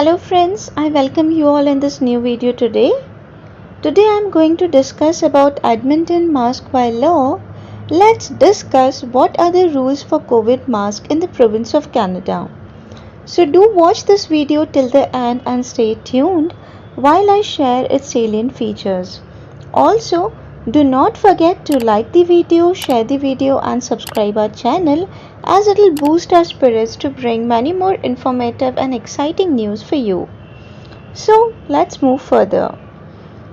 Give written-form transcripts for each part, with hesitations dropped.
Hello friends, I welcome you all in this new video today. Today I am going to discuss about Edmonton mask by law. Let's discuss what are the rules for COVID mask in the province of Canada. So do watch this video till the end and stay tuned while I share its salient features. Also, do not forget to like the video, share the video and subscribe our channel as it will boost our spirits to bring many more informative and exciting news for you. So let's move further.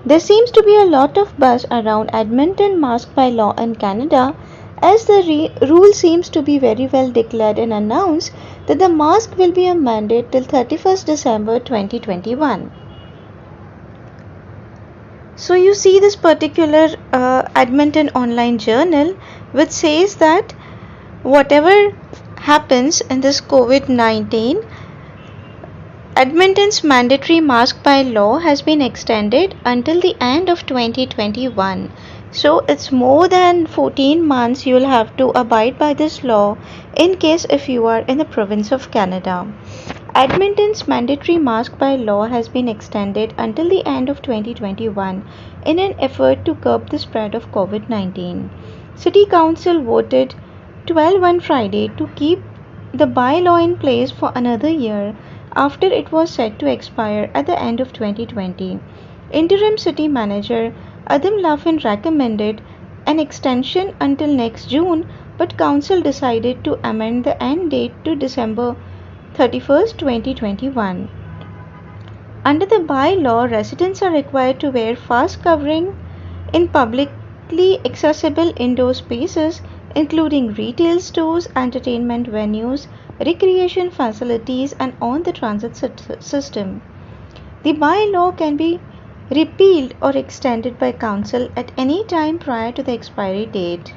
There seems to be a lot of buzz around Edmonton mask by law in Canada as the rule seems to be very well declared and announced that the mask will be a mandate till 31st December 2021. So you see this particular Edmonton online journal which says that whatever happens in this COVID-19, Edmonton's mandatory mask by law has been extended until the end of 2021. So it's more than 14 months you'll have to abide by this law in case if you are in the province of Canada. Edmonton's mandatory mask by law has been extended until the end of 2021 in an effort to curb the spread of COVID-19. City Council voted 12 on Friday to keep the bylaw in place for another year after it was set to expire at the end of 2020. Interim City Manager Adam Laffin recommended an extension until next June, but Council decided to amend the end date to December 31st, 2021. Under the bylaw, residents are required to wear face covering in publicly accessible indoor spaces including retail stores, entertainment venues, recreation facilities and on the transit system. The bylaw can be repealed or extended by council at any time prior to the expiry date.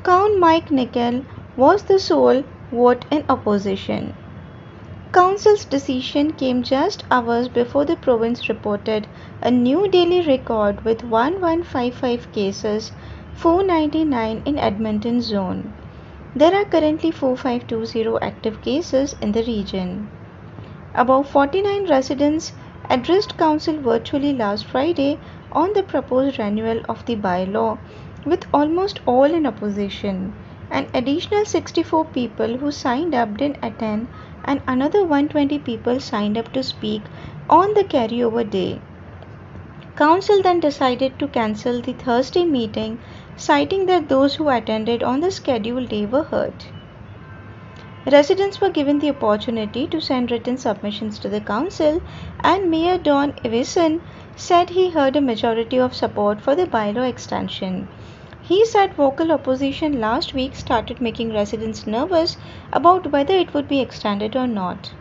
Count Mike Nickel was the sole vote in opposition. Council's decision came just hours before the province reported a new daily record with 1155 cases, 499 in Edmonton zone. There are currently 4520 active cases in the region. About 49 residents addressed council virtually last Friday on the proposed renewal of the bylaw, with almost all in opposition. An additional 64 people who signed up didn't attend and another 120 people signed up to speak on the carryover day. Council then decided to cancel the Thursday meeting, citing that those who attended on the scheduled day were hurt. Residents were given the opportunity to send written submissions to the council, and Mayor Don Iveson said he heard a majority of support for the bylaw extension. He said vocal opposition last week started making residents nervous about whether it would be extended or not.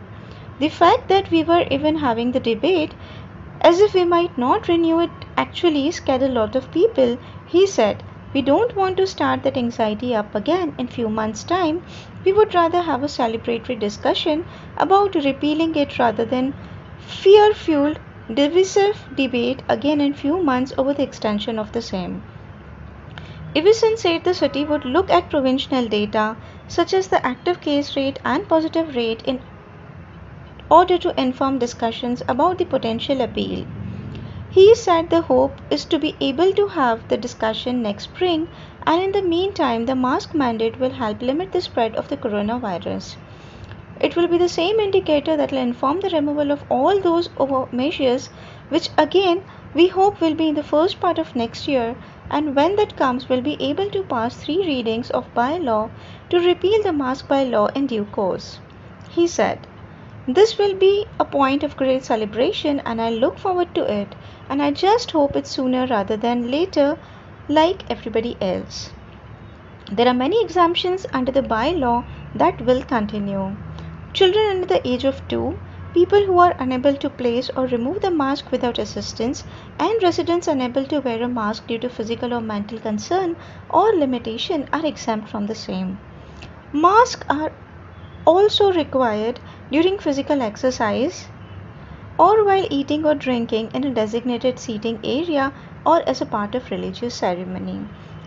The fact that we were even having the debate as if we might not renew it actually scared a lot of people, he said. We don't want to start that anxiety up again in few months' time. We would rather have a celebratory discussion about repealing it rather than fear-fueled, divisive debate again in few months over the extension of the same. Iveson said the city would look at provincial data such as the active case rate and positive rate in order to inform discussions about the potential appeal. He said the hope is to be able to have the discussion next spring, and in the meantime the mask mandate will help limit the spread of the coronavirus. It will be the same indicator that will inform the removal of all those measures which again we hope will be in the first part of next year, and when that comes we'll be able to pass 3 readings of bylaw to repeal the mask by law in due course. He said, "This will be a point of great celebration and I look forward to it, and I just hope it's sooner rather than later like everybody else." There are many exemptions under the bylaw that will continue. Children under the age of 2, people who are unable to place or remove the mask without assistance, and residents unable to wear a mask due to physical or mental concern or limitation are exempt from the same. Masks are also required during physical exercise or while eating or drinking in a designated seating area or as a part of religious ceremony.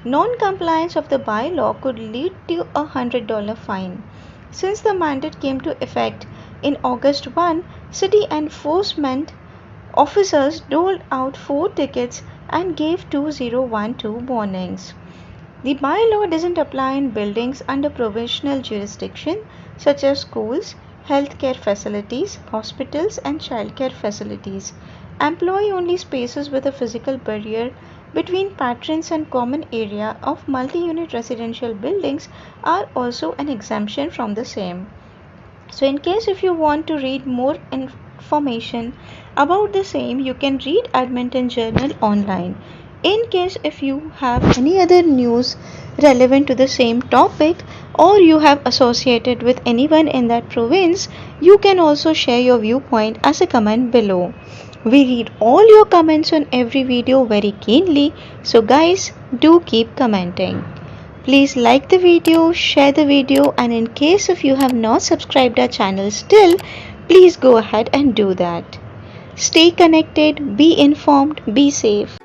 Non-compliance of the bylaw could lead to a $100 fine. Since the mandate came to effect, In August 1, city enforcement officers doled out 4 tickets and gave 2012 warnings. The bylaw doesn't apply in buildings under provincial jurisdiction such as schools, healthcare facilities, hospitals, and childcare facilities. Employee-only spaces with a physical barrier between patrons and common area of multi-unit residential buildings are also an exemption from the same. So in case if you want to read more information about the same, you can read Edmonton Journal online. In case if you have any other news relevant to the same topic or you have associated with anyone in that province, you can also share your viewpoint as a comment below. We read all your comments on every video very keenly, so guys, do keep commenting. Please like the video, share the video, and in case if you have not subscribed our channel still, please go ahead and do that. Stay connected, be informed, be safe.